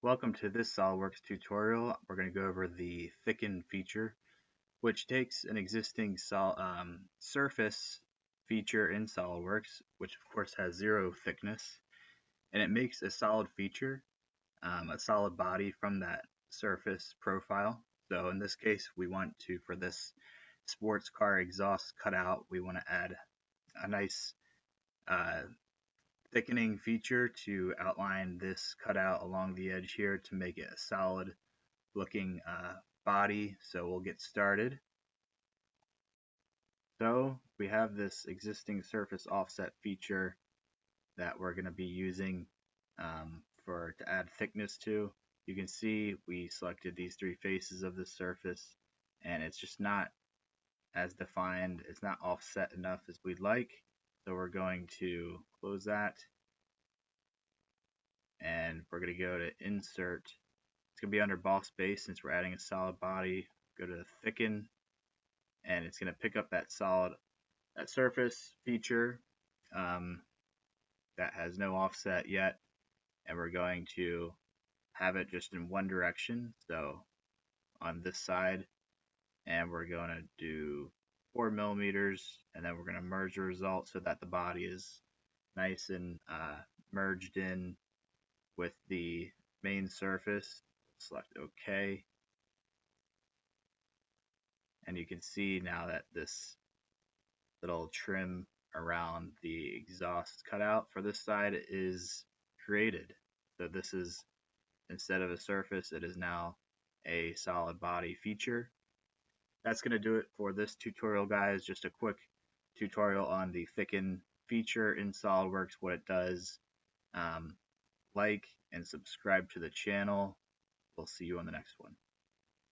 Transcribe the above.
Welcome to this SOLIDWORKS tutorial. We're going to go over the Thicken feature, which takes an existing surface feature in SOLIDWORKS, which of course has zero thickness, and it makes a solid feature, a solid body from that surface profile. So in this case, we want to, for this sports car exhaust cutout, we want to add a nice uh, thickening feature to outline this cutout along the edge here to make it a solid looking body. So we'll get started. So we have this existing surface offset feature that we're going to be using to add thickness to. You can see we selected these three faces of the surface and it's just not as defined. It's not offset enough as we'd like. So we're going to close that and we're going to go to insert. It's going to be under boss base since we're adding a solid body. Go to thicken and it's going to pick up that surface feature that has no offset yet, and we're going to have it just in one direction, so on this side, and we're going to do 4 millimeters, and then we're going to merge the result so that the body is nice and merged in with the main surface. Select OK, and you can see now that this little trim around the exhaust cutout for this side is created. So this is, instead of a surface, it is now a solid body feature. That's going to do it for this tutorial, guys. Just a quick tutorial on the Thicken feature in SOLIDWORKS, what it does. Like and subscribe to the channel. We'll see you on the next one.